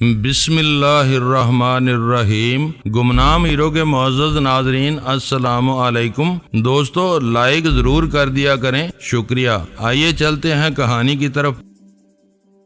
بسم اللہ الرحمن الرحیم۔ گمنام ہیرو کے معزز ناظرین السلام علیکم۔ دوستو لائک ضرور کر دیا کریں، شکریہ۔ آئیے چلتے ہیں کہانی کی طرف۔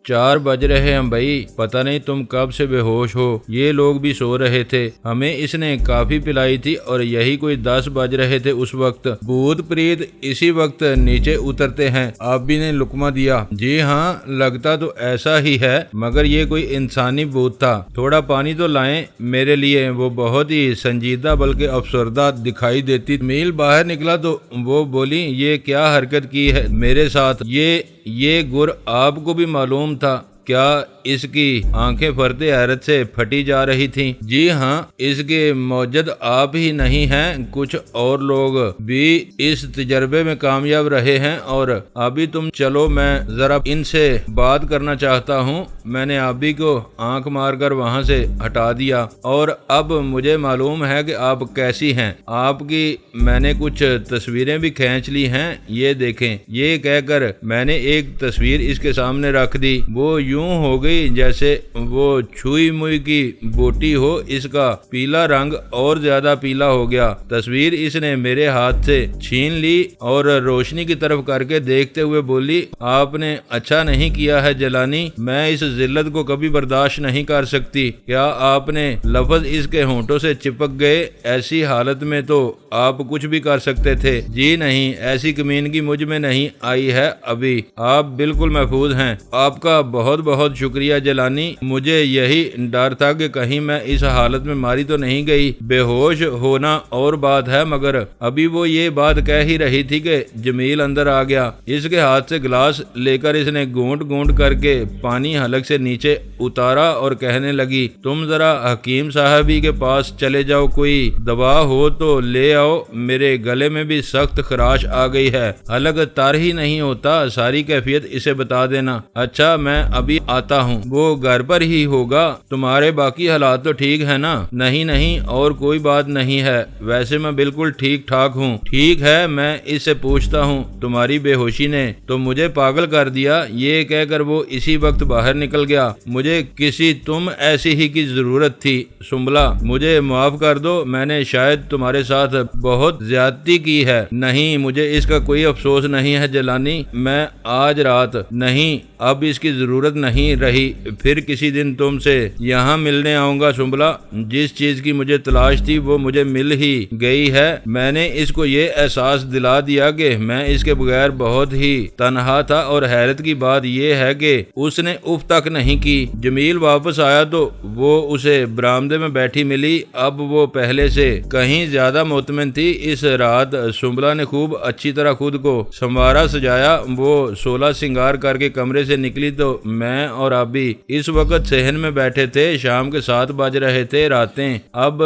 4 بج رہے ہیں بھائی، پتہ نہیں تم کب سے بے ہوش ہو۔ یہ لوگ بھی سو رہے تھے، ہمیں اس نے کافی پلائی تھی اور یہی کوئی 10 بج رہے تھے اس وقت۔ بھوت پریت اسی وقت نیچے اترتے ہیں۔ آبی نے لقمہ دیا۔ جی ہاں، لگتا تو ایسا ہی ہے، مگر یہ کوئی انسانی بھوت تھا۔ تھوڑا پانی تو لائیں میرے لیے۔ وہ بہت ہی سنجیدہ بلکہ افسردہ دکھائی دیتی۔ میل باہر نکلا تو وہ بولی، یہ کیا حرکت کی ہے میرے ساتھ؟ یہ گر آپ کو بھی معلوم تھا کیا؟ اس کی آنکھیں فرتے حیرت سے پھٹی جا رہی تھیں۔ جی ہاں، اس کے موجد آپ ہی نہیں ہیں، کچھ اور لوگ بھی اس تجربے میں کامیاب رہے ہیں۔ اور ابھی تم چلو، میں ذرا ان سے بات کرنا چاہتا ہوں۔ میں نے ابھی کو آنکھ مار کر وہاں سے ہٹا دیا، اور اب مجھے معلوم ہے کہ آپ کیسی ہیں۔ آپ کی میں نے کچھ تصویریں بھی کھینچ لی ہیں، یہ دیکھیں۔ یہ کہہ کر میں نے ایک تصویر اس کے سامنے رکھ دی۔ وہ یوں ہو گئی جیسے وہ چھوئی موئی کی بوٹی ہو۔ اس کا پیلا رنگ اور زیادہ پیلا ہو گیا۔ تصویر اس نے میرے ہاتھ سے چھین لی اور روشنی کی طرف کر کے دیکھتے ہوئے بولی، آپ نے اچھا نہیں کیا ہے جیلانی، میں اس ذلت کو کبھی برداشت نہیں کر سکتی۔ کیا آپ نے لفظ اس کے ہونٹوں سے چپک گئے؟ ایسی حالت میں تو آپ کچھ بھی کر سکتے تھے۔ جی نہیں، ایسی کمینگی مجھ میں نہیں آئی ہے ابھی، آپ بالکل محفوظ ہیں۔ آپ کا بہت بہت شکریہ جیلانی۔ مجھے یہی ڈر تھا کہ کہیں میں اس حالت میں ماری تو نہیں گئی۔ بے ہوش ہونا اور بات ہے، مگر ابھی وہ یہ بات کہہ ہی رہی تھی کہ جمیل اندر آ گیا۔ اس کے ہاتھ سے گلاس لے کر اس نے گونٹ گونٹ کر کے پانی حلق سے نیچے اتارا اور کہنے لگی، تم ذرا حکیم صاحبی کے پاس چلے جاؤ، کوئی دوا ہو تو لے آؤ، میرے گلے میں بھی سخت خراش آ گئی ہے، حلق تر ہی نہیں ہوتا، ساری کیفیت اسے بتا دینا۔ اچھا، میں ابھی آتا ہوں۔ وہ گھر پر ہی ہوگا؟ تمہارے باقی حالات تو ٹھیک ہے نا؟ نہیں، اور کوئی بات نہیں ہے، ویسے میں بالکل ٹھیک ٹھاک ہوں۔ ٹھیک ہے، میں اس سے پوچھتا ہوں، تمہاری بے ہوشی نے تو مجھے پاگل کر دیا۔ یہ کہہ کر وہ اسی وقت باہر نکل گیا۔ مجھے کسی تم ایسی ہی کی ضرورت تھی سنبلا، مجھے معاف کر دو، میں نے شاید تمہارے ساتھ بہت زیادتی کی ہے۔ نہیں، مجھے اس کا کوئی افسوس نہیں ہے جیلانی، میں آج رات نہیں، اب اس کی ضرورت نہیں رہی، پھر کسی دن تم سے یہاں ملنے آؤں گا سنبلا۔ جس چیز کی مجھے تلاش تھی وہ مجھے مل ہی گئی ہے۔ میں نے اس کو یہ احساس دلا دیا کہ میں اس کے بغیر بہت ہی تنہا تھا، اور حیرت کی بات یہ ہے کہ اس نے اف تک نہیں کی۔ جمیل واپس آیا تو وہ اسے برآمدے میں بیٹھی ملی۔ اب وہ پہلے سے کہیں زیادہ مطمئن تھی۔ اس رات سنبلا نے خوب اچھی طرح خود کو سنوارا سجایا۔ وہ 16 سنگار کر کے کمرے سے نکلی تو میں اور ابھی اس وقت صحن میں بیٹھے تھے۔ شام کے 7 بج رہے تھے۔ راتیں اب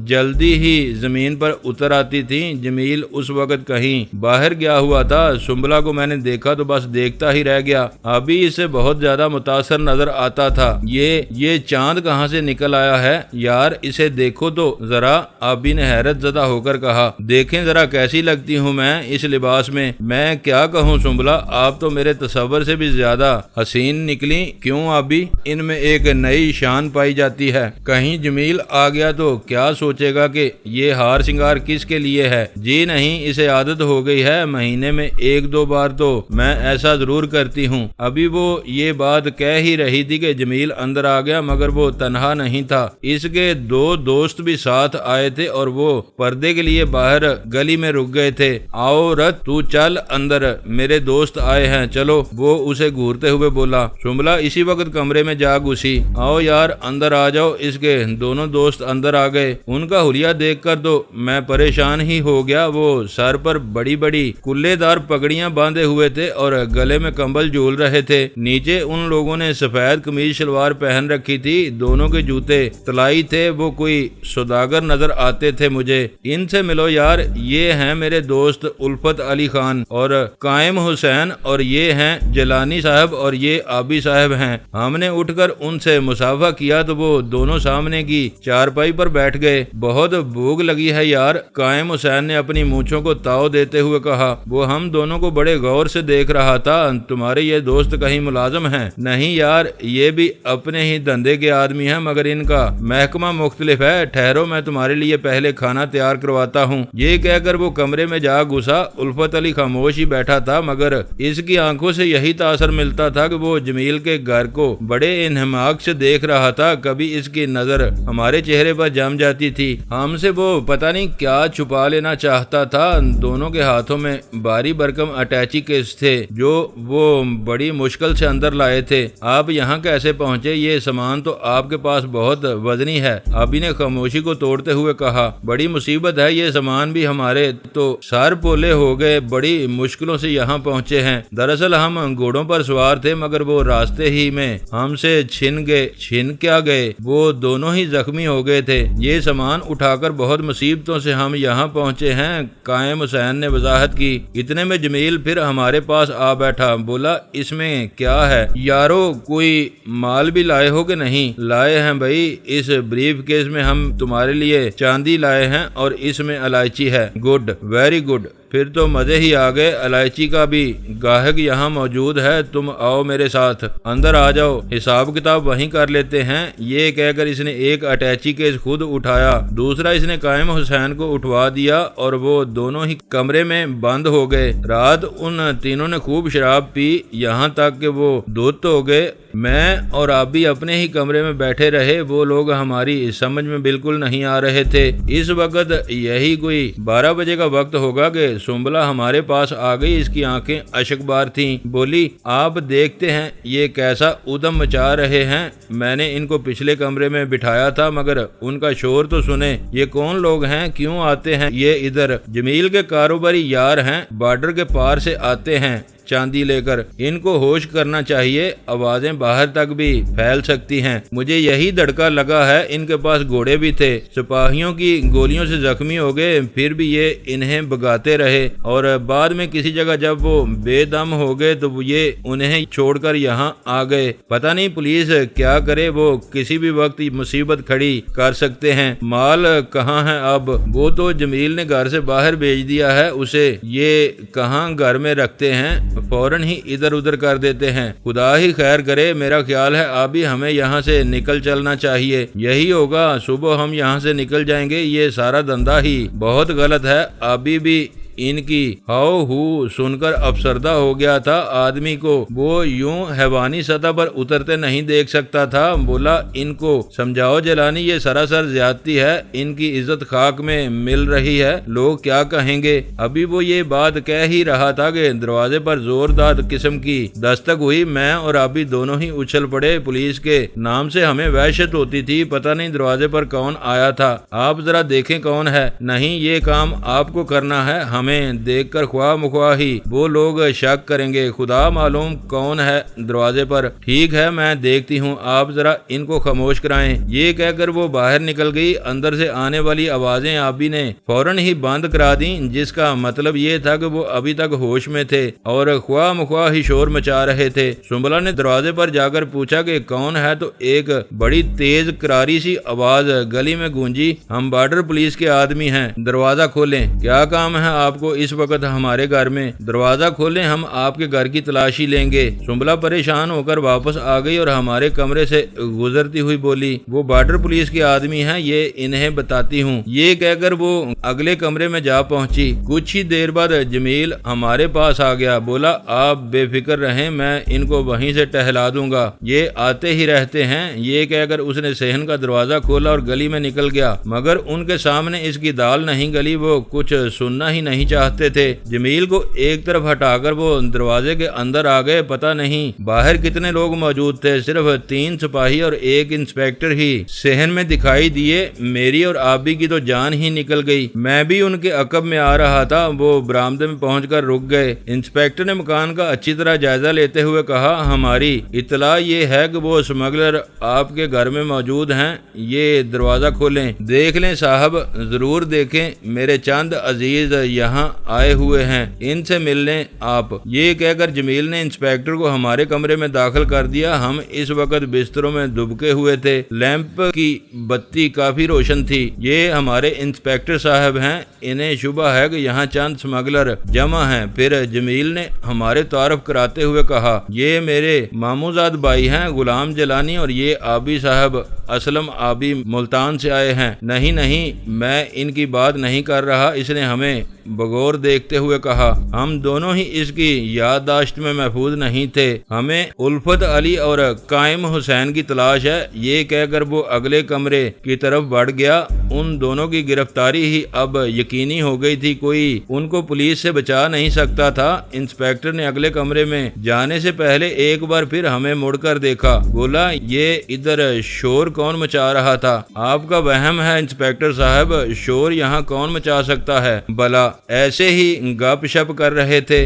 جلدی ہی زمین پر اتر آتی تھیں۔ جمیل اس وقت کہیں باہر گیا ہوا تھا۔ سنبلا کو میں نے دیکھا تو بس دیکھتا ہی رہ گیا۔ ابھی اس سے بہت زیادہ متاثر نظر آتا تھا۔ یہ چاند کہاں سے نکل آیا ہے یار، اسے دیکھو تو ذرا، ابھی نے حیرت زدہ ہو کر کہا۔ دیکھیں ذرا کیسی لگتی ہوں میں اس لباس میں۔ میں کیا کہوں سنبلا، آپ تو میرے تصور سے بھی زیادہ حسین نکلی۔ کیوں ابھی؟ ان میں ایک نئی شان پائی جاتی ہے۔ کہیں جمیل آ گیا تو کیا سوچے گا کہ یہ ہار سنگار کس کے لیے ہے؟ جی نہیں، اسے عادت ہو گئی ہے، مہینے میں 1-2 بار تو میں ایسا ضرور کرتی ہوں۔ ابھی وہ یہ بات کہہ ہی رہی تھی کہ جمیل اندر آ گیا، مگر وہ تنہا نہیں تھا، اس کے 2 دوست بھی ساتھ آئے تھے اور وہ پردے کے لیے باہر گلی میں رک گئے تھے۔ آؤ رت، تو چل اندر، میرے دوست آئے ہیں، چلو، وہ اسے گھورتے ہوئے بولا۔ سنبلا اسی وقت کمرے میں جا گھسی۔ آؤ یار اندر آ جاؤ۔ اس کے دونوں دوست اندر آ گئے۔ ان کا حلیہ دیکھ کر تو میں پریشان ہی ہو گیا۔ وہ سر پر بڑی بڑی کلے دار پگڑیاں باندھے ہوئے تھے اور گلے میں کمبل جھول رہے تھے۔ نیچے ان لوگوں نے سفید قمیض شلوار پہن رکھی تھی، دونوں کے جوتے طلائی تھے۔ وہ کوئی سوداگر نظر آتے تھے مجھے۔ ان سے ملو یار، یہ ہیں میرے دوست الفت علی خان اور قائم حسین، اور یہ ہیں جیلانی صاحب اور یہ آبی صاحب ہیں۔ ہم نے اٹھ کر ان سے مصافحہ کیا تو وہ دونوں سامنے کی چارپائی پر بیٹھ گئے۔ بہت بھوک لگی ہے یار، قائم حسین نے اپنی مونچھوں کو تاؤ دیتے ہوئے کہا۔ وہ ہم دونوں کو بڑے غور سے دیکھ رہا تھا۔ تمہارے یہ دوست کہیں ملازم ہیں؟ نہیں یار، یہ بھی اپنے ہی دھندے کے آدمی ہیں، مگر ان کا محکمہ مختلف ہے۔ ٹھہرو، میں تمہارے لیے پہلے کھانا تیار کرواتا ہوں۔ یہ کہہ کر وہ کمرے میں جا گھسا۔ الفت علی خاموش ہی بیٹھا تھا، مگر اس کی آنکھوں سے یہی تاثر ملتا تھا کہ وہ جمیل کے گھر کو بڑے انہماک سے دیکھ رہا تھا۔ کبھی اس کی نظر ہمارے چہرے پر جم جاتی تھی، ہم سے وہ پتہ نہیں کیا چھپا لینا چاہتا تھا۔ دونوں کے ہاتھوں میں بھاری بھرکم اٹیچی کیس تھے جو وہ بڑی مشکل سے اندر لائے تھے۔ آپ یہاں کیسے پہنچے؟ یہ سامان تو آپ کے پاس بہت وزنی ہے، آبی نے خاموشی کو توڑتے ہوئے کہا۔ بڑی مصیبت ہے، یہ سامان بھی ہمارے تو سر پولے ہو گئے، بڑی مشکلوں سے یہاں پہنچے ہیں۔ دراصل ہم گھوڑوں پر سوار تھے، مگر وہ راستے ہی میں ہم سے چھن کیا گئے، وہ دونوں ہی زخمی ہو گئے تھے۔ یہ سامان اٹھا کر بہت مصیبتوں سے ہم یہاں پہنچے ہیں، قائم حسین نے وضاحت کی۔ اتنے میں جمیل پھر ہمارے پاس آ بیٹھا، بولا اس میں کیا ہے یارو؟ کوئی مال بھی لائے ہو کہ نہیں؟ لائے ہیں بھائی، اس بریف کیس میں ہم تمہارے لیے چاندی لائے ہیں اور اس میں الائچی ہے۔ گڈ، ویری گڈ، پھر تو مزے ہی آ گئے۔ الائچی کا بھی گاہک یہاں موجود ہے، تم آؤ میرے ساتھ، اندر آ جاؤ، حساب کتاب وہیں کر لیتے ہیں۔ یہ کہہ کر اس نے ایک اٹیچی کیس خود اٹھایا، دوسرا اس نے قائم حسین کو اٹھوا دیا اور وہ دونوں ہی کمرے میں بند ہو گئے۔ رات ان تینوں نے خوب شراب پی، یہاں تک کہ وہ دھت ہو گئے۔ میں اور آپ بھی اپنے ہی کمرے میں بیٹھے رہے، وہ لوگ ہماری سمجھ میں بالکل نہیں آ رہے تھے۔ اس وقت یہی کوئی 12 بجے کا وقت ہوگا کہ سنبلہ ہمارے پاس آ گئی۔ اس کی آنکھیں اشک بار تھیں، بولی آپ دیکھتے ہیں یہ کیسا ادم مچا رہے ہیں؟ میں نے ان کو پچھلے کمرے میں بٹھایا تھا، مگر ان کا شور تو سنیں۔ یہ کون لوگ ہیں؟ کیوں آتے ہیں یہ ادھر؟ جمیل کے کاروباری یار ہیں، بارڈر کے پار سے آتے ہیں چاندی لے کر، ان کو ہوش کرنا چاہیے، آوازیں باہر تک بھی پھیل سکتی ہیں۔ مجھے یہی دھڑکا لگا ہے، ان کے پاس گھوڑے بھی تھے، سپاہیوں کی گولیوں سے زخمی ہو گئے، پھر بھی یہ انہیں بگاتے رہے اور بعد میں کسی جگہ جب وہ بے دم ہو گئے تو یہ انہیں چھوڑ کر یہاں آ گئے۔ پتہ نہیں پولیس کیا کرے، وہ کسی بھی وقت مصیبت کھڑی کر سکتے ہیں۔ مال کہاں ہے اب؟ وہ تو جمیل نے گھر سے باہر بھیج دیا ہے اسے، یہ کہاں گھر میں رکھتے ہیں، فوراً ہی ادھر ادھر کر دیتے ہیں۔ خدا ہی خیر کرے، میرا خیال ہے ابھی ہمیں یہاں سے نکل چلنا چاہیے، یہی ہوگا، صبح ہم یہاں سے نکل جائیں گے۔ یہ سارا دھندا ہی بہت غلط ہے۔ ابھی بھی ان کی ہاؤ ہو سن کر افسردہ ہو گیا تھا، آدمی کو وہ یوں حیوانی سطح پر اترتے نہیں دیکھ سکتا تھا۔ بولا ان کو سمجھاؤ جیلانی، یہ سراسر زیادتی ہے، ان کی عزت خاک میں مل رہی ہے، لوگ کیا کہیں گے؟ ابھی وہ یہ بات کہہ ہی رہا تھا کہ دروازے پر زوردار قسم کی دستک ہوئی۔ میں اور ابھی دونوں ہی اچھل پڑے، پولیس کے نام سے ہمیں وحشت ہوتی تھی، پتہ نہیں دروازے پر کون آیا تھا، آپ ذرا دیکھیں کون ہے۔ نہیں، یہ کام آپ کو کرنا ہے، ہمیں دیکھ کر خواہ مخواہ ہی وہ لوگ شک کریں گے، خدا معلوم کون ہے دروازے پر۔ ٹھیک ہے، میں دیکھتی ہوں، آپ ذرا ان کو خاموش کرائیں۔ یہ کہہ کر وہ باہر نکل گئی۔ اندر سے آنے والی آوازیں آبی نے فوراً ہی بند کرا دیں، جس کا مطلب یہ تھا کہ وہ ابھی تک ہوش میں تھے اور خواہ مخواہ ہی شور مچا رہے تھے۔ سنبلہ نے دروازے پر جا کر پوچھا کہ کون ہے، تو ایک بڑی تیز کراری سی آواز گلی میں گونجی، ہم بارڈر پولیس کے آدمی ہیں، دروازہ کھولیں۔ کیا کام ہے آپ کو اس وقت ہمارے گھر میں؟ دروازہ کھولیں، ہم آپ کے گھر کی تلاشی لیں گے۔ سنبلہ پریشان ہو کر واپس آ گئی اور ہمارے کمرے سے گزرتی ہوئی بولی، وہ بارڈر پولیس کے آدمی ہیں، یہ انہیں بتاتی ہوں۔ یہ کہہ کر وہ اگلے کمرے میں جا پہنچی۔ کچھ ہی دیر بعد جمیل ہمارے پاس آ گیا، بولا آپ بے فکر رہیں، میں ان کو وہیں سے ٹہلا دوں گا، یہ آتے ہی رہتے ہیں۔ یہ کہہ کر اس نے صحن کا دروازہ کھولا اور گلی میں نکل گیا، مگر ان کے سامنے اس کی دال نہیں گلی، وہ کچھ سننا ہی نہیں چاہتے تھے۔ جمیل کو ایک طرف ہٹا کر وہ دروازے کے اندر آ گئے۔ پتہ نہیں باہر کتنے لوگ موجود تھے، صرف 3 سپاہی اور ایک انسپیکٹر ہی صحن میں دکھائی دیے۔ میری اور آبی کی تو جان ہی نکل گئی، میں بھی ان کے عقب میں آ رہا تھا۔ وہ برآمدے میں پہنچ کر رک گئے۔ انسپیکٹر نے مکان کا اچھی طرح جائزہ لیتے ہوئے کہا، ہماری اطلاع یہ ہے کہ وہ اسمگلر آپ کے گھر میں موجود ہیں، یہ دروازہ کھولیں۔ دیکھ لیں صاحب، ضرور دیکھیں، میرے چند عزیز یہاں یہاں آئے ہوئے ہیں، ان سے مل لیں آپ۔ یہ کہہ کر جمیل نے انسپیکٹر کو ہمارے کمرے میں داخل کر دیا۔ ہم اس وقت بستروں میں دبکے ہوئے تھے، لیمپ کی بتی کافی روشن تھی۔ یہ ہمارے انسپیکٹر صاحب ہیں، انہیں شبہ ہے کہ یہاں چند سمگلر جمع ہیں۔ پھر جمیل نے ہمارے تعارف کراتے ہوئے کہا، یہ میرے ماموزاد بھائی ہیں غلام جیلانی، اور یہ آبی صاحب اسلم آبی ملتان سے آئے ہیں۔ نہیں، میں ان کی بات نہیں کر رہا، اس نے ہمیں بغور دیکھتے ہوئے کہا۔ ہم دونوں ہی اس کی یادداشت میں محفوظ نہیں تھے۔ ہمیں الفت علی اور قائم حسین کی تلاش ہے۔ یہ کہہ کر وہ اگلے کمرے کی طرف بڑھ گیا۔ ان دونوں کی گرفتاری ہی اب یقینی ہو گئی تھی، کوئی ان کو پولیس سے بچا نہیں سکتا تھا۔ انسپیکٹر نے اگلے کمرے میں جانے سے پہلے ایک بار پھر ہمیں مڑ کر دیکھا، بولا، یہ ادھر شور کون مچا رہا تھا؟ آپ کا وہم ہے انسپیکٹر صاحب، شور یہاں کون مچا سکتا ہے؟ بلا ایسے ہی گپ شپ کر رہے تھے۔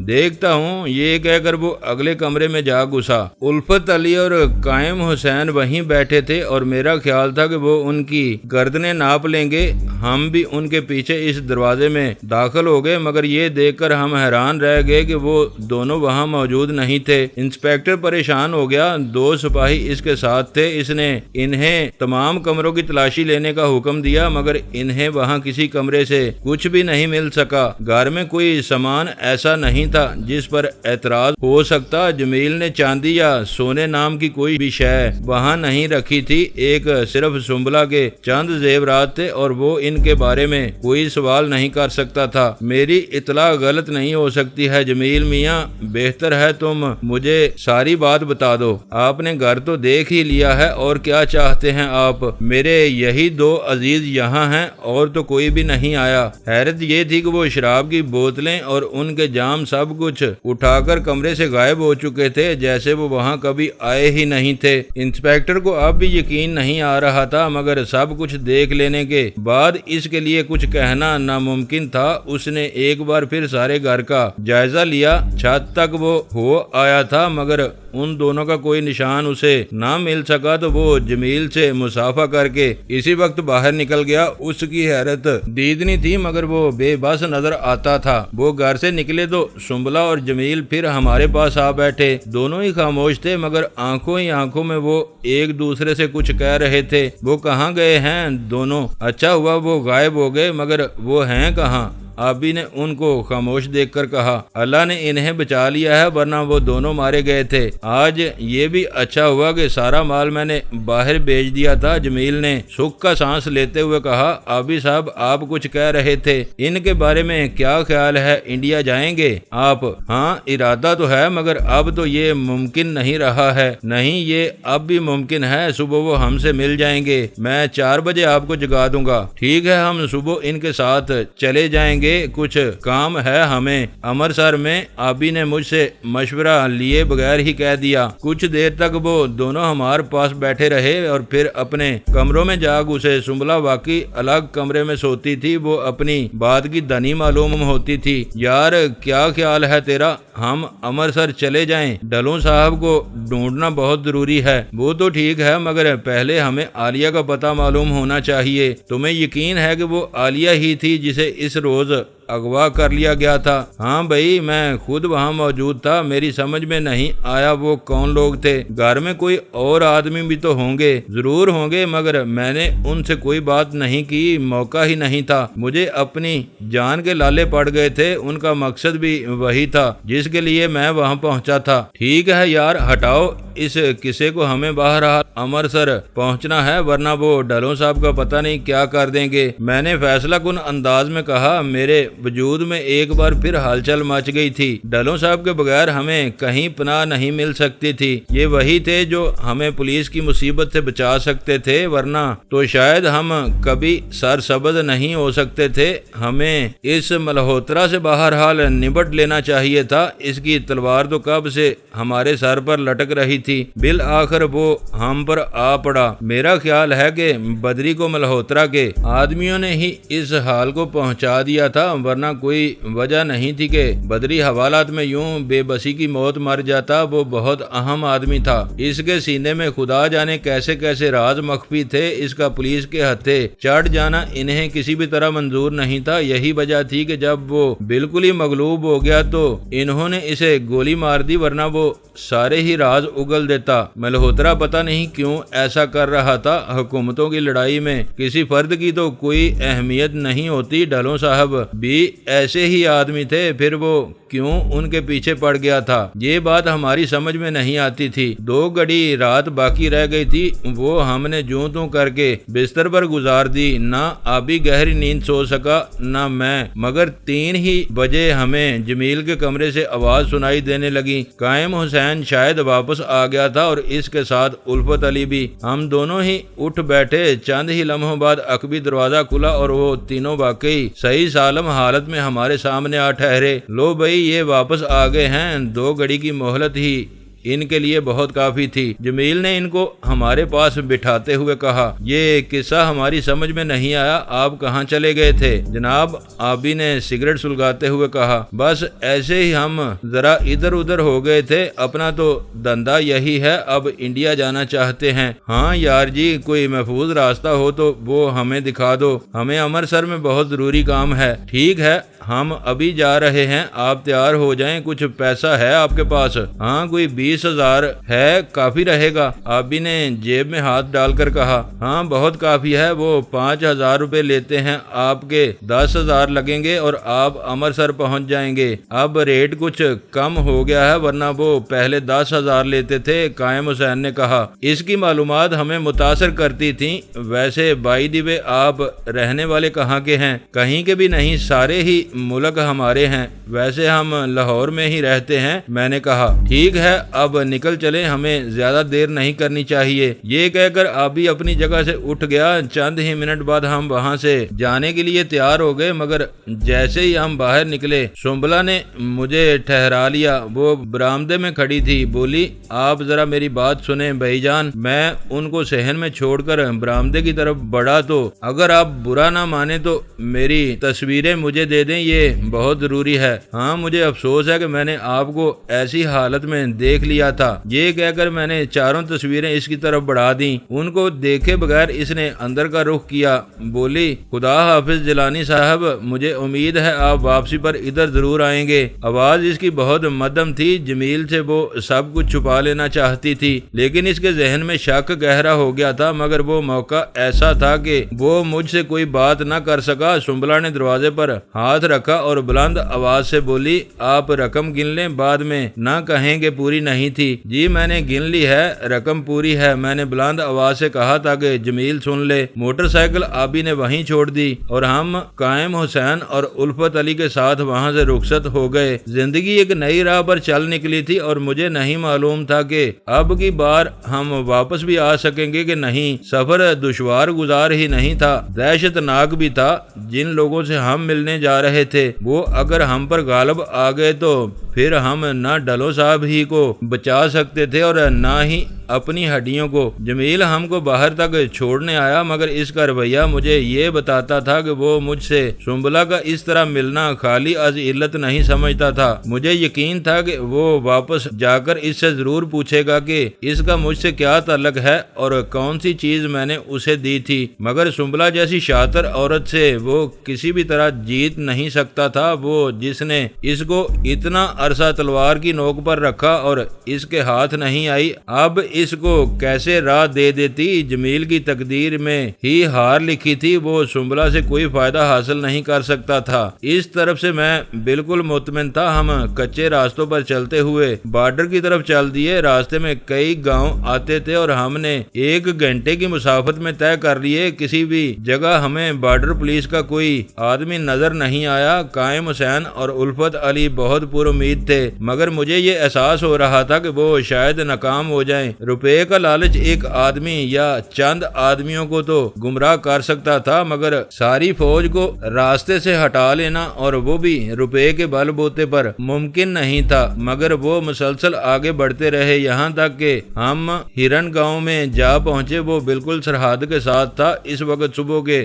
دیکھتا ہوں، یہ کہہ کر وہ اگلے کمرے میں جا گھسا۔ الفت علی اور قائم حسین وہیں بیٹھے تھے اور میرا خیال تھا کہ وہ ان کی گردنیں ناپ لیں گے۔ ہم بھی ان کے پیچھے اس دروازے میں داخل ہو گئے، مگر یہ دیکھ کر ہم حیران رہ گئے کہ وہ دونوں وہاں موجود نہیں تھے۔ انسپیکٹر پریشان ہو گیا، 2 سپاہی اس کے ساتھ تھے۔ اس نے انہیں تمام کمروں کی تلاشی لینے کا حکم دیا، مگر انہیں وہاں کسی کمرے سے کچھ بھی نہیں مل سکا۔ گھر میں کوئی سامان ایسا نہیں تھا جس پر اعتراض ہو سکتا۔ جمیل نے چاندی یا سونے نام کی کوئی بھی شے وہاں نہیں رکھی تھی، ایک صرف سنبلہ کے چند زیورات تھے اور وہ ان کے بارے میں کوئی سوال نہیں کر سکتا تھا۔ میری اطلاع غلط نہیں ہو سکتی ہے جمیل میاں، بہتر ہے تم مجھے ساری بات بتا دو۔ آپ نے گھر تو دیکھ ہی لیا ہے، اور کیا چاہتے ہیں آپ؟ میرے یہی 2 عزیز یہاں ہیں اور تو کوئی بھی نہیں آیا۔ حیرت یہ تھی کہ وہ شراب کی بوتلیں اور ان کے جام سب کچھ اٹھا کر کمرے سے غائب ہو چکے تھے، جیسے وہ وہاں کبھی آئے ہی نہیں تھے۔ انسپیکٹر کو اب بھی یقین نہیں آ رہا تھا، مگر سب کچھ دیکھ لینے کے بعد اس کے لیے کچھ کہنا ناممکن تھا۔ اس نے ایک بار پھر سارے گھر کا جائزہ لیا۔ چھت تک وہ ہو آیا تھا، مگر ان دونوں کا کوئی نشان اسے نہ مل سکا، تو وہ جمیل سے مصافحہ کر کے اسی وقت باہر نکل گیا۔ اس کی حیرت دیدنی تھی، مگر وہ بے بس نظر آتا تھا۔ وہ گھر سے نکلے تو سنبلہ اور جمیل پھر ہمارے پاس آ بیٹھے۔ دونوں ہی خاموش تھے، مگر آنکھوں ہی آنکھوں میں وہ ایک دوسرے سے کچھ کہہ رہے تھے۔ وہ کہاں گئے ہیں دونوں؟ اچھا ہوا وہ غائب ہو گئے، مگر وہ ہیں کہاں؟ آبی نے ان کو خاموش دیکھ کر کہا، اللہ نے انہیں بچا لیا ہے، ورنہ وہ دونوں مارے گئے تھے۔ آج یہ بھی اچھا ہوا کہ سارا مال میں نے باہر بھیج دیا تھا۔ جمیل نے سکھ کا سانس لیتے ہوئے کہا، آبی صاحب آپ کچھ کہہ رہے تھے، ان کے بارے میں کیا خیال ہے؟ انڈیا جائیں گے آپ؟ ہاں ارادہ تو ہے، مگر اب تو یہ ممکن نہیں رہا ہے۔ نہیں، یہ اب بھی ممکن ہے، صبح وہ ہم سے مل جائیں گے۔ میں 4 بجے آپ کو جگا دوں گا۔ ٹھیک ہے، ہم صبح ان کے ساتھ چلے جائیں گے، کچھ کام ہے ہمیں امرتسر میں۔ آبی نے مجھ سے مشورہ لیے بغیر ہی کہہ دیا۔ کچھ دیر تک وہ دونوں ہمارے پاس بیٹھے رہے اور پھر اپنے کمروں میں جا گھسے۔ سنبلہ واقعی الگ کمرے میں سوتی تھی، وہ اپنی بات کی دھنی معلوم ہوتی تھی۔ یار کیا خیال ہے تیرا، ہم امرتسر چلے جائیں؟ ڈھلوں صاحب کو ڈھونڈنا بہت ضروری ہے۔ وہ تو ٹھیک ہے، مگر پہلے ہمیں عالیہ کا پتہ معلوم ہونا چاہیے۔ تمہیں یقین ہے کہ وہ عالیہ ہی تھی جسے اس روز اغوا کر لیا گیا تھا؟ ہاں بھائی، میں خود وہاں موجود تھا، میری سمجھ میں نہیں آیا وہ کون لوگ تھے۔ گھر میں کوئی اور آدمی بھی تو ہوں گے، ضرور ہوں گے، مگر میں نے ان سے کوئی بات نہیں کی، موقع ہی نہیں تھا۔ مجھے اپنی جان کے لالے پڑ گئے تھے، ان کا مقصد بھی وہی تھا جس کے لیے میں وہاں پہنچا تھا۔ ٹھیک ہے یار، ہٹاؤ اس قصے کو، ہمیں بہرحال امرتسر پہنچنا ہے، ورنہ وہ ڈھلوں صاحب کا پتہ نہیں کیا کر دیں گے۔ میں نے فیصلہ کن انداز میں کہا۔ میرے وجود میں ایک بار پھر ہلچل مچ گئی تھی۔ ڈھلوں صاحب کے بغیر ہمیں کہیں پناہ نہیں مل سکتی تھی۔ یہ وہی تھے جو ہمیں پولیس کی مصیبت سے بچا سکتے تھے، ورنہ تو شاید ہم کبھی سرسبز نہیں ہو سکتے تھے۔ ہمیں اس ملہوترا سے بہرحال نبٹ لینا چاہیے تھا، اس کی تلوار تو کب سے ہمارے سر پر لٹک رہی تھی۔ بالآخر وہ ہم پر آ پڑا۔ میرا خیال ہے کہ بدری کو ملہوترا کے آدمیوں نے ہی اس حال کو پہنچا دیا تھا، ورنہ کوئی وجہ نہیں تھی کہ بدری حوالات میں یوں بے بسی کی موت مر جاتا۔ وہ بہت اہم آدمی تھا، اس کے سینے میں خدا جانے کیسے کیسے راز مخفی تھے، اس کا پولیس کے ہتھے چڑھ جانا انہیں کسی بھی طرح منظور نہیں تھا۔ یہی وجہ تھی کہ جب وہ بالکل ہی مغلوب ہو گیا تو انہوں نے اسے گولی مار دی، ورنہ وہ سارے ہی راز اگل دیتا۔ ملہوترا پتہ نہیں کیوں ایسا کر رہا تھا۔ حکومتوں کی لڑائی میں کسی فرد کی تو کوئی اہمیت نہیں ہوتی، ڈھلوں صاحب بھی ایسے ہی آدمی تھے، پھر وہ کیوں ان کے پیچھے پڑ گیا تھا، یہ بات ہماری سمجھ میں نہیں آتی تھی۔ 2 گھڑی رات باقی رہ گئی تھی، وہ ہم نے جوں توں کر کے بستر پر گزار دی۔ نہ آبی گہری نیند سو سکا نہ میں، مگر 3 ہی بجے ہمیں جمیل کے کمرے سے آواز سنائی دینے لگی۔ قائم حسین شاید واپس آ گیا تھا اور اس کے ساتھ الفت علی بھی۔ ہم دونوں ہی اٹھ بیٹھے، چند ہی لمحوں بعد عقبی دروازہ کھلا اور وہ تینوں واقعی صحیح سالم حالت میں ہمارے سامنے آ ٹھہرے۔ لو بھائی، یہ واپس آ گئے ہیں۔ 2 گھڑی کی مہلت ہی ان کے لیے بہت کافی تھی۔ جمیل نے ان کو ہمارے پاس بٹھاتے ہوئے کہا، یہ قصہ ہماری سمجھ میں نہیں آیا، آپ کہاں چلے گئے تھے؟ جناب، آبی نے سگریٹ سلگاتے ہوئے کہا، بس ایسے ہی ہم ذرا ادھر ادھر ہو گئے تھے، اپنا تو دھندا یہی ہے، اب انڈیا جانا چاہتے ہیں۔ ہاں یار جی، کوئی محفوظ راستہ ہو تو وہ ہمیں دکھا دو، ہمیں امرتسر میں بہت ضروری کام ہے۔ ٹھیک ہے، ہم ابھی جا رہے ہیں، آپ تیار ہو جائیں۔ کچھ پیسہ ہے آپ کے پاس؟ ہاں، کوئی 20,000 ہے، کافی رہے گا؟ آبی نے جیب میں ہاتھ ڈال کر کہا، ہاں بہت کافی ہے، وہ 5,000 روپے لیتے ہیں، آپ کے 10,000 لگیں گے اور آپ امرتسر پہنچ جائیں گے۔ اب ریٹ کچھ کم ہو گیا ہے، ورنہ وہ پہلے 10,000 لیتے تھے۔ قائم حسین نے کہا، اس کی معلومات ہمیں متاثر کرتی تھیں۔ ویسے بائی دی وے، آپ رہنے والے کہاں کے ہیں؟ کہیں کے بھی نہیں، سارے ہی ملک ہمارے ہیں، ویسے ہم لاہور میں ہی رہتے ہیں۔ میں نے کہا، ٹھیک ہے، اب نکل چلیں، ہمیں زیادہ دیر نہیں کرنی چاہیے۔ یہ کہہ کر آبی اپنی جگہ سے اٹھ گیا۔ چند ہی منٹ بعد ہم وہاں سے جانے کے لیے تیار ہو گئے، مگر جیسے ہی ہم باہر نکلے سنبلا نے مجھے ٹھہرا لیا۔ وہ برآمدے میں کھڑی تھی، بولی، آپ ذرا میری بات سنیں بھائی جان۔ میں ان کو صحن میں چھوڑ کر برآمدے کی طرف بڑھا تو اگر آپ برا نہ مانے تو میری تصویریں مجھے دے دیں، یہ بہت ضروری ہے۔ ہاں، مجھے افسوس ہے کہ میں نے آپ کو ایسی حالت میں دیکھ لیا تھا۔ یہ کہہ کر میں نے چاروں تصویریں اس کی طرف بڑھا دیں۔ ان کو دیکھے بغیر اس نے اندر کا رخ کیا، بولی، خدا حافظ جیلانی صاحب، مجھے امید ہے آپ واپسی پر ادھر ضرور آئیں گے۔ آواز اس کی بہت مدھم تھی، جمیل سے وہ سب کچھ چھپا لینا چاہتی تھی، لیکن اس کے ذہن میں شک گہرا ہو گیا تھا، مگر وہ موقع ایسا تھا کہ وہ مجھ سے کوئی بات نہ کر سکا۔ سنبلا نے دروازے پر ہاتھ رکھا اور بلند آواز سے بولی، آپ رقم گن لیں، بعد میں نہ کہیں کہ پوری نہیں تھی۔ جی میں نے گن لی ہے، رقم پوری ہے، میں نے بلند آواز سے کہا تاکہ جمیل سن لے۔ موٹر سائیکل آبی نے وہیں چھوڑ دی اور ہم قائم حسین اور الفت علی کے ساتھ وہاں سے رخصت ہو گئے۔ زندگی ایک نئی راہ پر چل نکلی تھی اور مجھے نہیں معلوم تھا کہ اب کی بار ہم واپس بھی آ سکیں گے کہ نہیں۔ سفر دشوار گزار ہی نہیں تھا، دہشت ناک بھی تھا۔ جن لوگوں سے ہم ملنے جا رہے تھے وہ اگر ہم پر غالب آ گئے تو پھر ہم نہ ڈلو صاحب ہی کو بچا سکتے تھے اور نہ ہی اپنی ہڈیوں کو۔ جمیل ہم کو باہر تک چھوڑنے آیا، مگر اس کا رویہ مجھے یہ بتاتا تھا کہ وہ مجھ سے سنبلا کا اس طرح ملنا خالی از علت نہیں سمجھتا تھا۔ مجھے یقین تھا کہ وہ واپس جا کر اس سے ضرور پوچھے گا کہ اس کا مجھ سے کیا تعلق ہے اور کون سی چیز میں نے اسے دی تھی، مگر سنبلا جیسی شاطر عورت سے وہ کسی بھی طرح جیت نہیں سکتا تھا۔ وہ جس نے اس کو اتنا عرصہ تلوار کی نوک پر رکھا اور اس کے ہاتھ نہیں آئی، اب اس کو کیسے راہ دے دیتی؟ جمیل کی تقدیر میں ہی ہار لکھی تھی، وہ سنبلا سے کوئی فائدہ حاصل نہیں کر سکتا تھا۔ اس طرف سے میں بالکل مطمئن تھا۔ ہم کچے راستوں پر چلتے ہوئے بارڈر کی طرف چل دیے۔ راستے میں کئی گاؤں آتے تھے اور ہم نے 1 گھنٹے کی مسافت میں طے کر لیے۔ کسی بھی جگہ ہمیں بارڈر پولیس کا کوئی آدمی نظر نہیں آیا۔ قائم حسین اور الفت علی بہت پر امید تھے، مگر مجھے یہ احساس ہو رہا تھا کہ وہ شاید ناکام ہو جائیں۔ روپے کا لالچ ایک آدمی یا چند آدمیوں کو تو گمراہ کر سکتا تھا، مگر ساری فوج کو راستے سے ہٹا لینا اور وہ بھی روپے کے بل بوتے پر ممکن نہیں تھا۔ مگر وہ مسلسل آگے بڑھتے رہے، یہاں تک کہ ہم ہرن گاؤں میں جا پہنچے۔ وہ بالکل سرحد کے ساتھ تھا۔ اس وقت صبح کے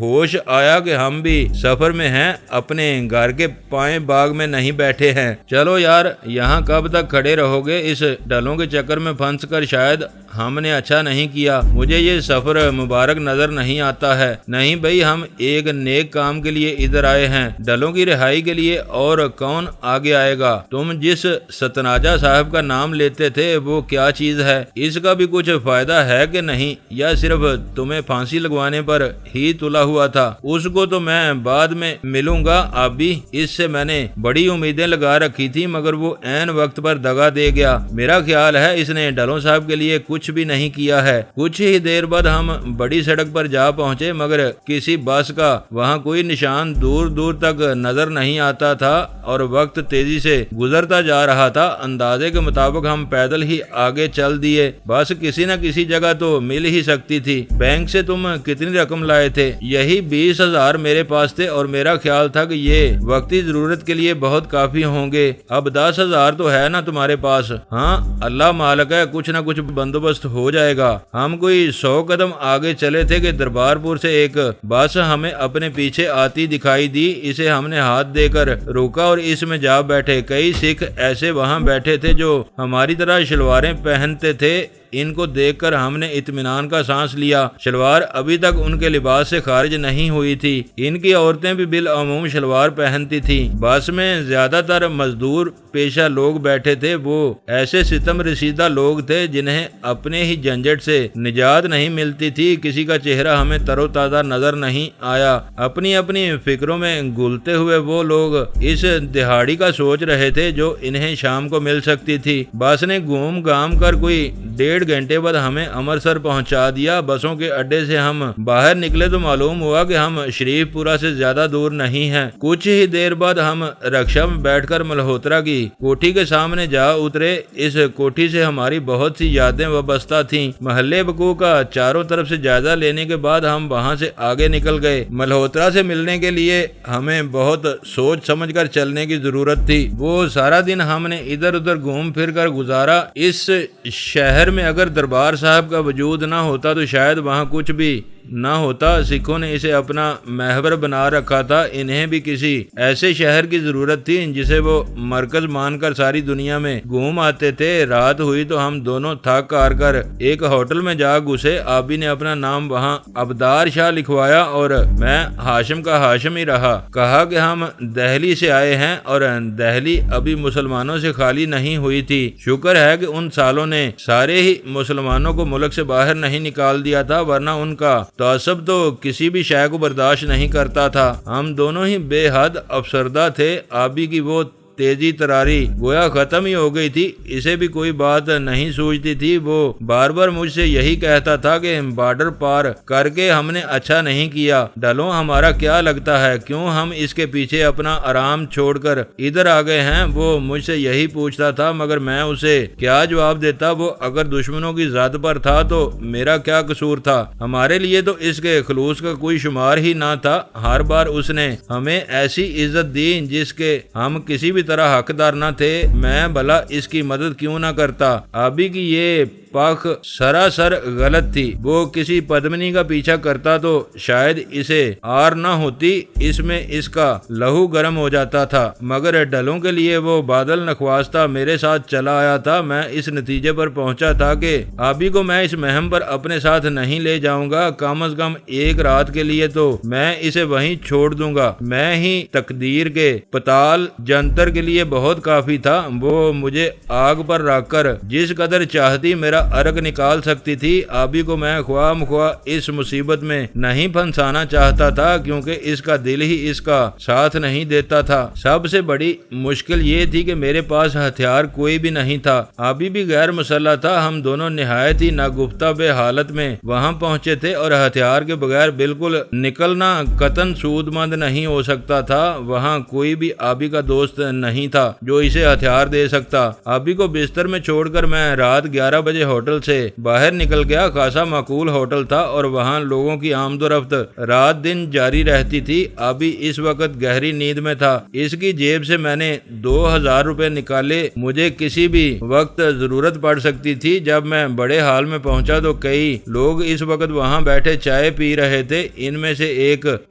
ہوش آیا کہ ہم بھی سفر میں ہیں، اپنے گھر کے پائیں باغ میں نہیں بیٹھے ہیں۔ چلو یار، یہاں کب تک کھڑے رہو گے؟ اس ڈلوں کے چکر میں پھنس کر شاید ہم نے اچھا نہیں کیا۔ مجھے یہ سفر مبارک نظر نہیں آتا ہے۔ نہیں بھائی، ہم ایک نیک کام کے لیے ادھر آئے ہیں، ڈلوں کی رہائی کے لیے، اور کون آگے آئے گا؟ تم جس ستناجا صاحب کا نام لیتے تھے وہ کیا چیز ہے؟ اس کا بھی کچھ فائدہ ہے کہ نہیں، یا صرف تمہیں پھانسی لگوانے پر ہی تلا ہوا تھا؟ اس کو تو میں بعد میں ملوں گا ابھی، اس سے میں نے بڑی امیدیں لگا رکھی تھی، مگر وہ عین وقت پر دغا دے گیا۔ میرا خیال ہے اس نے ڈلوں صاحب کے لیے کچھ بھی نہیں کیا ہے۔ کچھ ہی دیر بعد ہم بڑی سڑک پر جا پہنچے، مگر کسی بس کا وہاں کوئی نشان دور دور تک نظر نہیں آتا تھا اور وقت تیزی سے گزرتا جا رہا تھا۔ اندازے کے مطابق ہم پیدل ہی آگے چل دیے۔ بس کسی نہ کسی جگہ تو مل ہی سکتی تھی۔ بینک سے تم کتنی رقم لائے تھے؟ یہی 20,000 میرے پاس تھے، اور میرا خیال تھا کہ یہ وقتی ضرورت کے لیے بہت کافی ہوں گے۔ اب 10,000 تو ہے نا تمہارے پاس؟ ہاں، اللہ مالک ہے، کچھ نہ کچھ بندوبست ہو جائے گا۔ ہم کوئی 100 قدم آگے چلے تھے کہ دربار پور سے ایک بس ہمیں اپنے پیچھے آتی دکھائی دی۔ اسے ہم نے ہاتھ دے کر روکا اور اس میں جا بیٹھے۔ کئی سکھ ایسے وہاں بیٹھے تھے جو ہماری طرح شلواریں پہنتے تھے۔ ان کو دیکھ کر ہم نے اطمینان کا سانس لیا۔ شلوار ابھی تک ان کے لباس سے خارج نہیں ہوئی تھی۔ ان کی عورتیں بھی بالعموم شلوار پہنتی تھی۔ بس میں زیادہ تر مزدور پیشہ لوگ بیٹھے تھے۔ وہ ایسے ستم رسیدہ لوگ تھے جنہیں اپنے ہی جھنجٹ سے نجات نہیں ملتی تھی۔ کسی کا چہرہ ہمیں تر و تازہ نظر نہیں آیا۔ اپنی اپنی فکروں میں گلتے ہوئے وہ لوگ اس دہاڑی کا سوچ رہے تھے جو انہیں شام کو مل سکتی تھی۔ بس نے گھوم گھام کر کوئی 1.5 گھنٹے بعد ہمیں امرتسر پہنچا دیا۔ بسوں کے اڈے سے ہم باہر نکلے تو معلوم ہوا کہ ہم شریف پورہ سے زیادہ دور نہیں ہیں۔ کچھ ہی دیر بعد ہم رکشا میں بیٹھ کر ملہوترا کی کوٹھی کے سامنے جا اترے۔ اس کوٹھی سے ہماری بہت سی یادیں وابستہ تھیں۔ محلے بکو کا چاروں طرف سے جائزہ لینے کے بعد ہم وہاں سے آگے نکل گئے۔ ملہوترا سے ملنے کے لیے ہمیں بہت سوچ سمجھ کر چلنے کی ضرورت تھی۔ وہ سارا دن ہم نے ادھر ادھر گھوم پھر کر گزارا۔ اس شہر میں اگر دربار صاحب کا وجود نہ ہوتا تو شاید وہاں کچھ بھی نہ ہوتا۔ سکھوں نے اسے اپنا محور بنا رکھا تھا۔ انہیں بھی کسی ایسے شہر کی ضرورت تھی جسے وہ مرکز مان کر ساری دنیا میں گھوم آتے تھے۔ رات ہوئی تو ہم دونوں تھک ہار کر ایک ہوٹل میں جا گھسے۔ آبی نے اپنا نام وہاں ابدار شاہ لکھوایا اور میں ہاشم کا ہاشم ہی رہا۔ کہا کہ ہم دہلی سے آئے ہیں اور دہلی ابھی مسلمانوں سے خالی نہیں ہوئی تھی۔ شکر ہے کہ ان سالوں نے سارے ہی مسلمانوں کو ملک سے باہر نہیں نکال دیا تھا، ورنہ ان کا تعصب تو کسی بھی شے کو برداشت نہیں کرتا تھا۔ ہم دونوں ہی بے حد افسردہ تھے۔ آبی کی وہ تیزی تراری گویا ختم ہی ہو گئی تھی۔ اسے بھی کوئی بات نہیں سوچتی تھی۔ وہ بار بار مجھ سے یہی کہتا تھا کہ بارڈر پار کر کے ہم نے اچھا نہیں کیا۔ ڈلوں ہمارا کیا لگتا ہے، کیوں ہم اس کے پیچھے اپنا آرام چھوڑ کر ادھر آ گئے ہیں؟ وہ مجھ سے یہی پوچھتا تھا، مگر میں اسے کیا جواب دیتا؟ وہ اگر دشمنوں کی ذات پر تھا تو میرا کیا قصور تھا؟ ہمارے لیے تو اس کے خلوص کا کوئی شمار ہی نہ تھا۔ ہر بار اس نے ہمیں ایسی عزت دی جس کے ہم کسی بھی طرح حقدار نہ تھے۔ میں بھلا اس کی مدد کیوں نہ کرتا؟ آبی کی یہ پاک سراسر غلط تھی۔ وہ کسی پدمنی کا پیچھا کرتا تو شاید اسے آر نہ ہوتی، اس میں اس کا لہو گرم ہو جاتا تھا، مگر ڈلوں کے لیے وہ بادل نخواستہ میرے ساتھ چلا آیا تھا۔ میں اس نتیجے پر پہنچا تھا کہ آبی کو میں اس مہم پر اپنے ساتھ نہیں لے جاؤں گا۔ کم از کم ایک رات کے لیے تو میں اسے وہیں چھوڑ دوں گا۔ میں ہی تقدیر کے پتال جنتر کے لیے بہت کافی تھا۔ وہ مجھے آگ پر رکھ کر جس قدر چاہتی میرا ارگ نکال سکتی تھی۔ آبی کو میں خواہ مخواہ اس مصیبت میں نہیں پھنسانا چاہتا تھا، کیونکہ اس کا دل ہی اس کا ساتھ نہیں دیتا تھا۔ سب سے بڑی مشکل یہ تھی کہ میرے پاس ہتھیار کوئی بھی نہیں تھا۔ آبی بھی غیر مسلح تھا۔ ہم دونوں نہایت ہی ناگفتہ بے حالت میں وہاں پہنچے تھے اور ہتھیار کے بغیر بالکل نکلنا قطعاً سود مند نہیں ہو سکتا تھا۔ وہاں کوئی بھی آبی کا دوست نہیں تھا جو اسے ہتھیار دے سکتا۔ آبی کو بستر میں چھوڑ کر میں رات 11 بجے ہوٹل سے باہر نکل گیا۔ خاصا معقول ہوٹل تھا اور وہاں لوگوں کی آمد و رفت رات دن جاری رہتی تھی۔ ابھی اس وقت گہری نیند میں تھا۔ اس کی جیب سے میں نے 2000 روپے نکالے۔ مجھے کسی بھی وقت ضرورت پڑ سکتی تھی۔ جب میں بڑے ہال میں پہنچا تو کئی لوگ اس وقت وہاں بیٹھے چائے پی رہے تھے۔ ان میں سے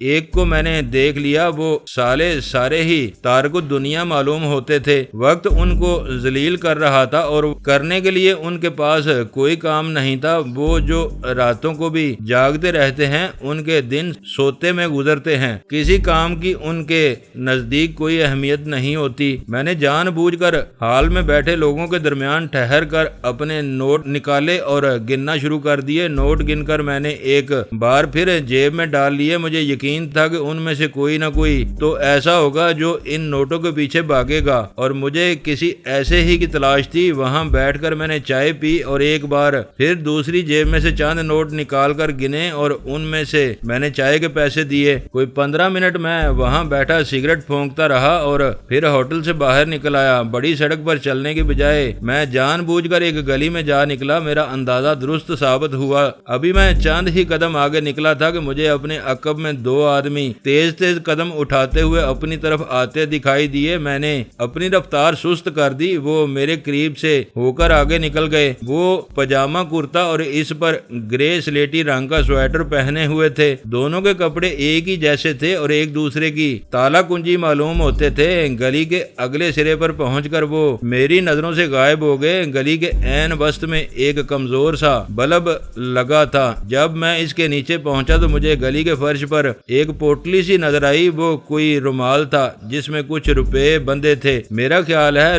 ایک کو میں نے دیکھ لیا۔ وہ سارے ہی تارک الدنیا معلوم ہوتے تھے۔ وقت ان کو ذلیل کر رہا تھا اور کرنے کے لیے ان کے پاس کوئی کام نہیں تھا۔ وہ جو راتوں کو بھی جاگتے رہتے ہیں، ان کے دن سوتے میں گزرتے ہیں۔ کسی کام کی ان کے نزدیک کوئی اہمیت نہیں ہوتی۔ میں نے جان بوجھ کر ہال میں بیٹھے لوگوں کے درمیان ٹھہر کر اپنے نوٹ نکالے اور گننا شروع کر دیے۔ نوٹ گن کر میں نے ایک بار پھر جیب میں ڈال لیے۔ مجھے یقین تھا کہ ان میں سے کوئی نہ کوئی تو ایسا ہوگا جو ان نوٹوں کے پیچھے بھاگے گا اور مجھے کسی ایسے ہی کی تلاش تھی۔ وہاں بیٹھ کر میں نے چائے پی اور ایک بار پھر دوسری جیب میں سے چند نوٹ نکال کر گنے اور ان میں سے میں نے چائے کے پیسے دیے۔ کوئی 15 منٹ میں وہاں بیٹھا سگریٹ پھونکتا رہا اور پھر ہوٹل سے باہر نکل آیا۔ بڑی سڑک پر چلنے کی بجائے میں جان بوجھ کر ایک گلی میں جا نکلا۔ میرا اندازہ درست ثابت ہوا۔ ابھی میں چند ہی قدم آگے نکلا تھا کہ مجھے اپنے عقب میں 2 آدمی تیز قدم اٹھاتے ہوئے اپنی طرف آتے دکھائی دیے۔ میں نے اپنی رفتار سست کر دی۔ وہ میرے قریب سے ہو کر آگے نکل گئے۔ وہ پاجامہ کرتا اور اس پر گرے سلیٹی رنگ کا سویٹر پہنے ہوئے تھے۔ دونوں کے کپڑے ایک ہی جیسے تھے اور ایک دوسرے کی تالا کنجی معلوم ہوتے تھے۔ گلی کے اگلے سرے پر پہنچ کر وہ میری نظروں سے غائب ہو گئے۔ گلی کے عین وسط میں ایک کمزور سا بلب لگا تھا۔ جب میں اس کے نیچے پہنچا تو مجھے گلی کے فرش پر ایک پوٹلی سی نظر آئی۔ وہ کوئی رومال تھا جس میں کچھ روپے بندے تھے۔ میرا خیال ہے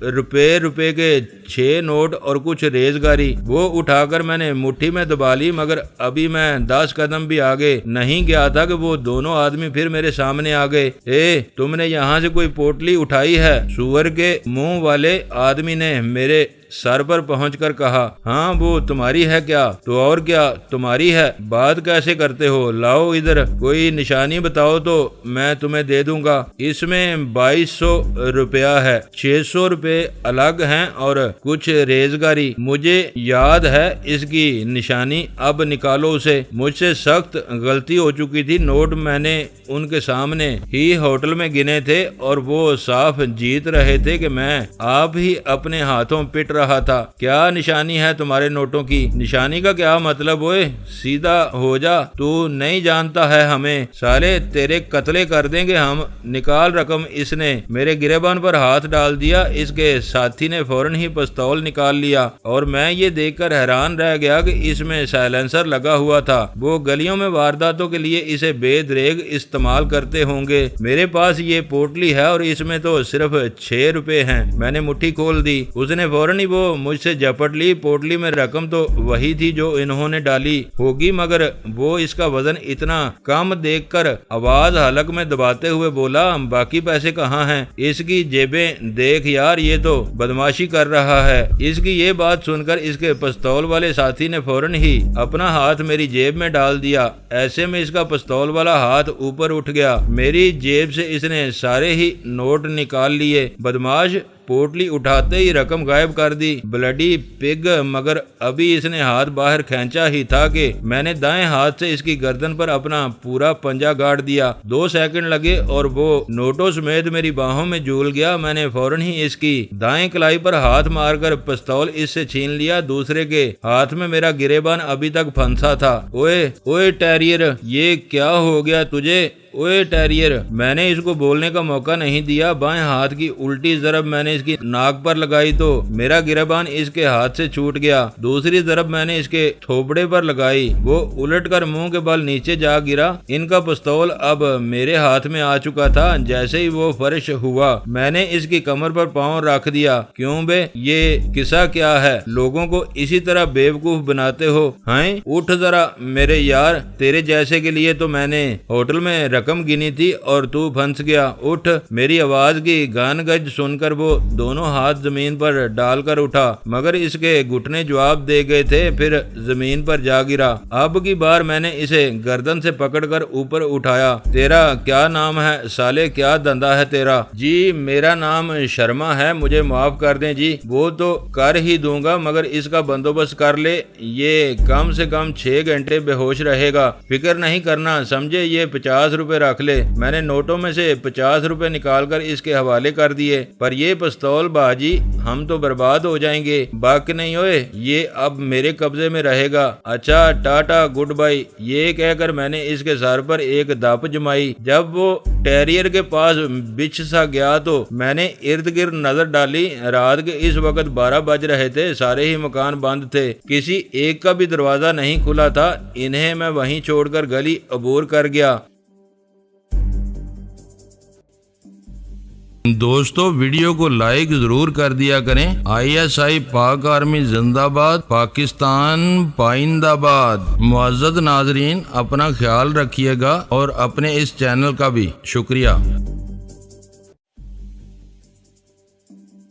روپے کے 6 نوٹ اور کچھ ریزگاری۔ وہ اٹھا کر میں نے مٹھی میں دبا لی، مگر ابھی میں 10 قدم بھی آگے نہیں گیا تھا کہ وہ دونوں آدمی پھر میرے سامنے آ گئے۔ تم نے یہاں سے کوئی پوٹلی اٹھائی ہے؟ سور کے منہ والے آدمی نے میرے سر پر پہنچ کر کہا۔ ہاں، وہ تمہاری ہے کیا؟ تو اور کیا تمہاری ہے؟ بات کیسے کرتے ہو؟ لاؤ ادھر کوئی نشانی بتاؤ تو میں تمہیں دے دوں گا۔ اس میں 2200 روپیہ ہے، 600 روپے الگ ہیں اور کچھ ریزگاری۔ مجھے یاد ہے اس کی نشانی۔ اب نکالو اسے۔ مجھ سے سخت غلطی ہو چکی تھی۔ نوٹ میں نے ان کے سامنے ہی ہوٹل میں گنے تھے اور وہ صاف جیت رہے تھے کہ میں آپ ہی اپنے ہاتھوں پٹ رہا تھا۔ کیا نشانی ہے تمہارے نوٹوں کی؟ نشانی کا کیا مطلب؟ ہوئے سیدھا ہو جا، تو نہیں جانتا ہے ہمیں؟ سالے تیرے قتلے کر دیں گے ہم۔ نکال رقم۔ اس نے میرے گریبان پر ہاتھ ڈال دیا۔ اس کے ساتھی نے فوراً ہی پستول نکال لیا اور میں یہ دیکھ کر حیران رہ گیا کہ اس میں سائلنسر لگا ہوا تھا۔ وہ گلیوں میں وارداتوں کے لیے اسے بے دریغ استعمال کرتے ہوں گے۔ میرے پاس یہ پوٹلی ہے اور اس میں تو صرف 6 روپے ہیں۔ میں نے مٹھی کھول دی۔ اس نے فوراً ہی وہ مجھ سے جھپٹ لی۔ پوٹلی میں رقم تو وہی تھی جو انہوں نے ڈالی ہوگی، مگر وہ اس کا وزن اتنا کم دیکھ کر آواز حلق میں دباتے ہوئے بولا، باقی پیسے کہاں ہیں؟ اس کی جیبیں دیکھ یار، یہ تو بدماشی کر رہا ہے۔ اس کی یہ بات سن کر اس کے پستول والے ساتھی نے فوراً ہی اپنا ہاتھ میری جیب میں ڈال دیا۔ ایسے میں اس کا پستول والا ہاتھ اوپر اٹھ گیا۔ میری جیب سے اس نے سارے ہی نوٹ نکال لیے۔ بدماش پوٹلی اٹھاتے ہی رقم غائب کر دی۔ بلڈی پگ! مگر ابھی اس نے ہاتھ باہر کھینچا ہی تھا کہ میں نے دائیں ہاتھ سے اس کی گردن پر اپنا پورا پنجہ گاڑ دیا۔ 2 سیکنڈ لگے اور وہ نوٹوں سمیت میری باہوں میں جھول گیا۔ میں نے فوراً ہی اس کی دائیں کلائی پر ہاتھ مار کر پستول اس سے چھین لیا۔ دوسرے کے ہاتھ میں میرا گریبان ابھی تک پھنسا تھا۔ اوئے ٹیریر، یہ کیا ہو گیا تجھے؟ اوئے ٹیریر! میں نے اس کو بولنے کا موقع نہیں دیا۔ بائیں ہاتھ کی الٹی ضرب میں نے اس کی ناک پر لگائی تو میرا گریبان اس کے ہاتھ سے چھوٹ گیا۔ دوسری ضرب میں نے اس کے تھوبڑے پر لگائی۔ وہ الٹ کر منہ کے بل نیچے جا گرا۔ ان کا پستول اب میرے ہاتھ میں آ چکا تھا۔ جیسے ہی وہ فرش ہوا، میں نے اس کی کمر پر پاؤں رکھ دیا۔ کیوں بے؟ یہ قصہ کیا ہے؟ لوگوں کو اسی طرح بیوقوف بناتے ہو؟ اٹھ ذرا میرے یار، تیرے جیسے کے لیے تو میں نے ہوٹل میں رقم گنی تھی اور تو پھنس گیا، اٹھ۔ میری آواز کی گان گج سن کر وہ دونوں ہاتھ زمین پر ڈال کر اٹھا، مگر اس کے گھٹنے جواب دے گئے تھے، پھر زمین پر جا گرا۔ اب کی بار میں نے اسے گردن سے پکڑ کر اوپر اٹھایا۔ تیرا کیا نام ہے سالے، کیا دھندا ہے تیرا؟ جی میرا نام شرما ہے، مجھے معاف کر دیں جی۔ وہ تو کر ہی دوں گا، مگر اس کا بندوبست کر لے، یہ کم سے کم 6 گھنٹے بے ہوش رہے گا۔ فکر نہیں کرنا، سمجھے؟ یہ 50 روپے رکھ لے۔ میں نے نوٹوں میں سے 50 روپے نکال کر اس کے حوالے کر دیے۔ پر یہ پستول باجی، ہم تو برباد ہو جائیں گے۔ باک نہیں ہوئے، یہ اب میرے قبضے میں رہے گا۔ اچھا ٹاٹا گڈ بائی، یہ کہہ کر میں نے اس کے سر پر ایک دپ جمائی۔ جب وہ ٹیریر کے پاس بچھ سا گیا تو میں نے ارد گرد نظر ڈالی۔ رات کے اس وقت 12 بج رہے تھے، سارے ہی مکان بند تھے، کسی ایک کا بھی دروازہ نہیں کھلا تھا۔ انہیں میں وہیں چھوڑ کر گلی عبور کر گیا۔ دوستو ویڈیو کو لائک ضرور کر دیا کریں۔ ISI پاک آرمی زندہ باد، پاکستان پائندہ باد۔ معزز ناظرین، اپنا خیال رکھیے گا اور اپنے اس چینل کا بھی شکریہ۔